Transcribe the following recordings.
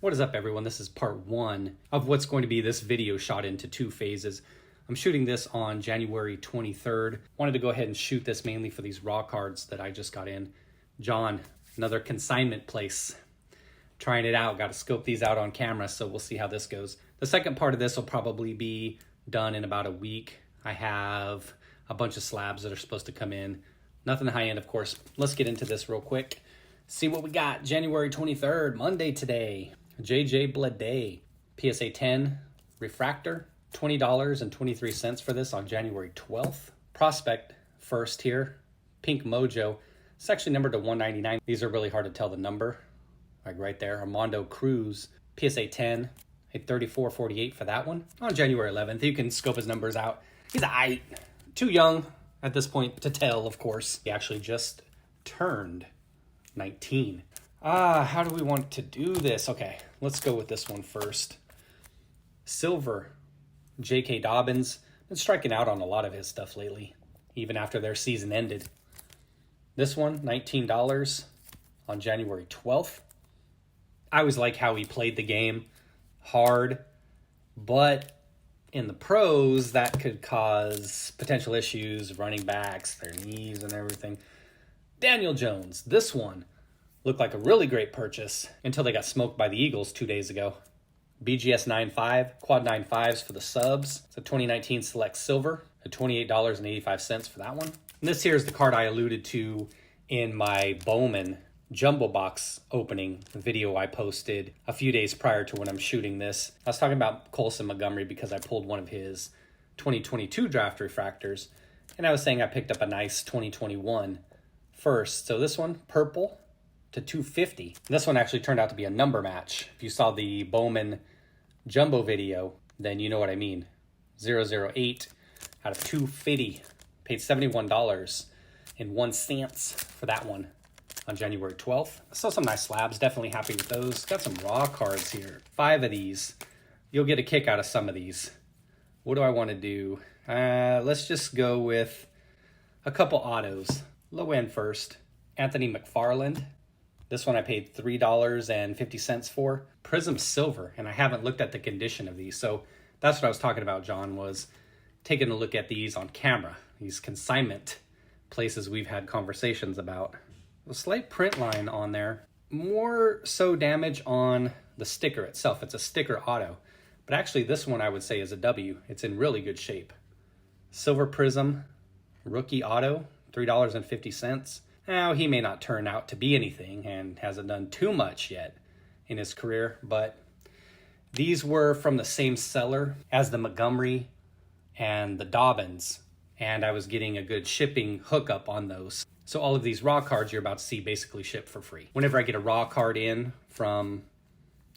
What is up, everyone? This is part one of what's going to be this video shot into two phases. I'm shooting this on January 23rd. Wanted to go ahead and shoot this mainly for these raw cards that I just got in. John, another consignment place. Trying it out. Got to scope these out on camera, so we'll see how this goes. The second part of this will probably be done in about a week. I have a bunch of slabs that are supposed to come in. Nothing high end, of course. Let's get into this real quick. See what we got. January 23rd, Monday today. JJ Blade, PSA 10 refractor, $20.23 for this on January 12th. Prospect first here, Pink Mojo. It's actually numbered to 199. These are really hard to tell the number, like right there. Armando Cruz, PSA 10, a 34.48 for that one on January 11th. You can scope his numbers out. He's too young at this point to tell, of course. He actually just turned 19. How do we want to do this? Okay, let's go with this one first. Silver, J.K. Dobbins. Been striking out on a lot of his stuff lately, even after their season ended. This one, $19 on January 12th. I always like how he played the game hard, but in the pros, that could cause potential issues, running backs, their knees and everything. Daniel Jones, this one looked like a really great purchase until they got smoked by the Eagles 2 days ago. BGS 9.5, quad 9.5s for the subs. It's a 2019 Select Silver at $28.85 for that one. And this here is the card I alluded to in my Bowman Jumbo Box opening video I posted a few days prior to when I'm shooting this. I was talking about Colson Montgomery because I pulled one of his 2022 draft refractors, and I was saying I picked up a nice 2021 first. So this one, purple to 250. This one actually turned out to be a number match. If you saw the Bowman Jumbo video, then you know what I mean. 008 out of 250. Paid $71.01 for that one on January 12th. I saw some nice slabs. Definitely happy with those. Got some raw cards here. 5 of these. You'll get a kick out of some of these. What do I want to do? Let's just go with a couple autos. Low end first. Anthony McFarland. This one I paid $3.50 for. Prism Silver, and I haven't looked at the condition of these. So that's what I was talking about, John, was taking a look at these on camera. These consignment places we've had conversations about. A slight print line on there. More so damage on the sticker itself. It's a sticker auto. But actually this one I would say is a W. It's in really good shape. Silver Prism rookie auto, $3.50. Now, he may not turn out to be anything and hasn't done too much yet in his career, but these were from the same seller as the Montgomery and the Dobbins, and I was getting a good shipping hookup on those. So all of these raw cards you're about to see basically ship for free. Whenever I get a raw card in from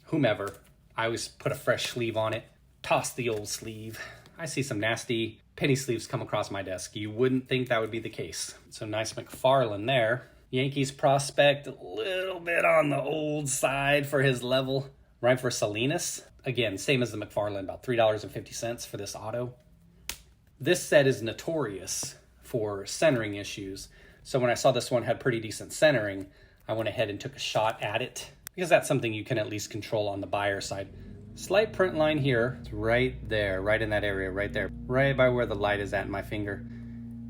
whomever, I always put a fresh sleeve on it, toss the old sleeve. I see some nasty penny sleeves come across my desk. You wouldn't think that would be the case. So nice McFarland there. Yankees prospect, a little bit on the old side for his level. Right for Salinas. Again, same as the McFarland, about $3.50 for this auto. This set is notorious for centering issues. So when I saw this one had pretty decent centering, I went ahead and took a shot at it because that's something you can at least control on the buyer side. Slight print line here. It's right there, right in that area, right there, right by where the light is at in my finger.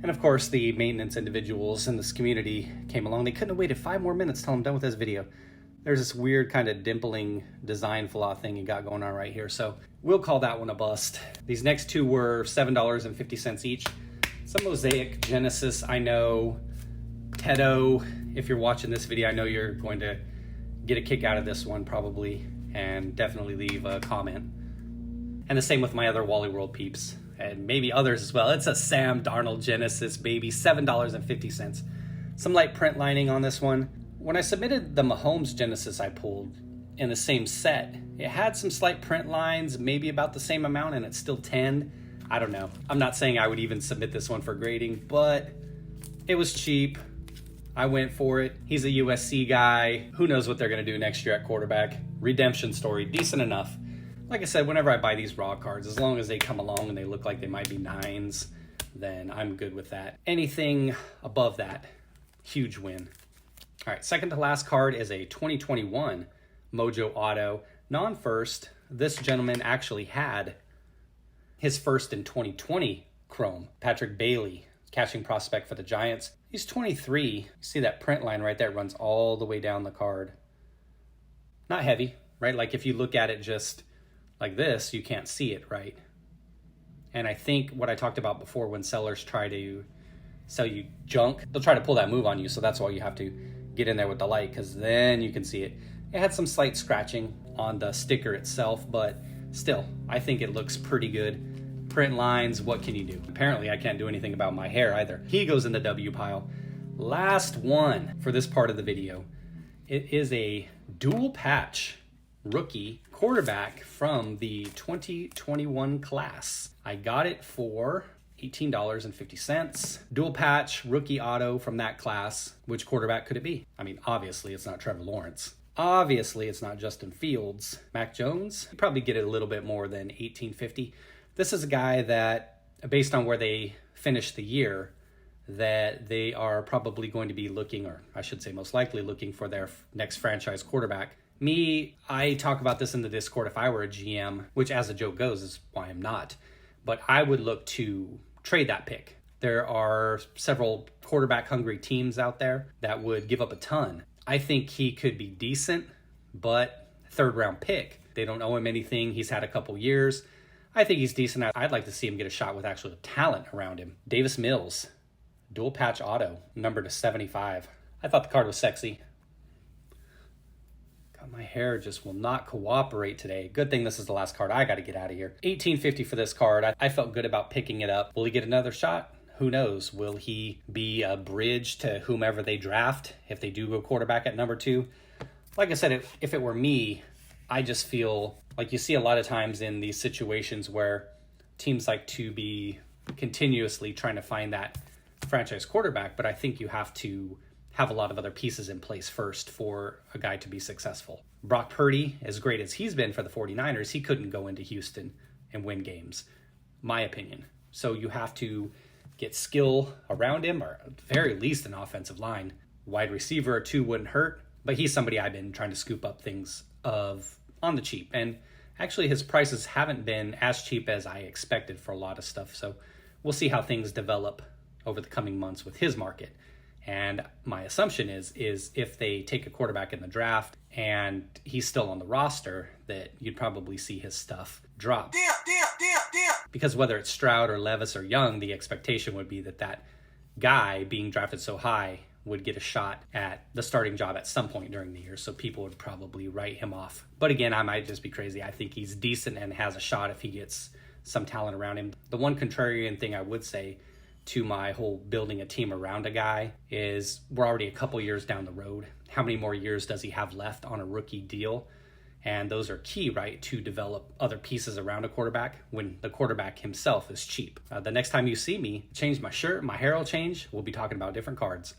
And of course, the maintenance individuals in this community came along. They couldn't have waited 5 more minutes till I'm done with this video. There's this weird kind of dimpling design flaw thing you got going on right here. So we'll call that one a bust. These next two were $7.50 each. Some Mosaic Genesis, I know. Tedo, if you're watching this video, I know you're going to get a kick out of this one probably, and definitely leave a comment. And the same with my other Wally World peeps, and maybe others as well. It's a Sam Darnold Genesis, baby, $7.50. Some light print lining on this one. When I submitted the Mahomes Genesis I pulled in the same set, it had some slight print lines, maybe about the same amount, and it's still 10. I don't know. I'm not saying I would even submit this one for grading, but it was cheap. I went for it. He's a USC guy. Who knows what they're going to do next year at quarterback. Redemption story, decent enough. Like I said, whenever I buy these raw cards, as long as they come along and they look like they might be 9s, then I'm good with that. Anything above that, huge win. All right, second to last card is a 2021 Mojo Auto, Non-first, this gentleman actually had his first in 2020 Chrome. Patrick Bailey, catching prospect for the Giants. He's 23. You see that print line right there, it runs all the way down the card. Not heavy, right? Like if you look at it just like this, you can't see it, right? And I think what I talked about before, when sellers try to sell you junk, they'll try to pull that move on you. So that's why you have to get in there with the light, because then you can see it. It had some slight scratching on the sticker itself, but still, I think it looks pretty good. Print lines, what can you do? Apparently, I can't do anything about my hair either. He goes in the W pile. Last one for this part of the video. It is a dual patch rookie quarterback from the 2021 class. I got it for $18.50. Dual patch rookie auto from that class. Which quarterback could it be? I mean, obviously it's not Trevor Lawrence. Obviously it's not Justin Fields. Mac Jones? You probably get it a little bit more than $18.50. This is a guy that, based on where they finished the year, that they are probably going to be looking, or I should say most likely looking for their next franchise quarterback. Me, I talk about this in the Discord if I were a GM, which as the joke goes is why I'm not. But I would look to trade that pick. There are several quarterback hungry teams out there that would give up a ton. I think he could be decent, but third round pick. They don't owe him anything. He's had a couple years. I think he's decent. I'd like to see him get a shot with actual talent around him. Davis Mills, dual patch auto, numbered to 75. I thought the card was sexy. God, my hair just will not cooperate today. Good thing this is the last card. I got to get out of here. $18.50 for this card. I felt good about picking it up. Will he get another shot? Who knows? Will he be a bridge to whomever they draft if they do go quarterback at number 2? Like I said, if it were me, I just feel like you see a lot of times in these situations where teams like to be continuously trying to find that franchise quarterback, but I think you have to have a lot of other pieces in place first for a guy to be successful. Brock Purdy, as great as he's been for the 49ers, he couldn't go into Houston and win games, my opinion. So you have to get skill around him, or at the very least an offensive line. Wide receiver or 2 wouldn't hurt, but he's somebody I've been trying to scoop up things of on the cheap. And actually his prices haven't been as cheap as I expected for a lot of stuff. So we'll see how things develop over the coming months with his market. And my assumption is if they take a quarterback in the draft and he's still on the roster, that you'd probably see his stuff drop. Because whether it's Stroud or Levis or Young, the expectation would be that guy being drafted so high would get a shot at the starting job at some point during the year. So people would probably write him off. But again, I might just be crazy. I think he's decent and has a shot if he gets some talent around him. The one contrarian thing I would say to my whole building a team around a guy is we're already a couple years down the road. How many more years does he have left on a rookie deal? And those are key, right, to develop other pieces around a quarterback when the quarterback himself is cheap. The next time you see me, change my shirt, my hair will change. We'll be talking about different cards.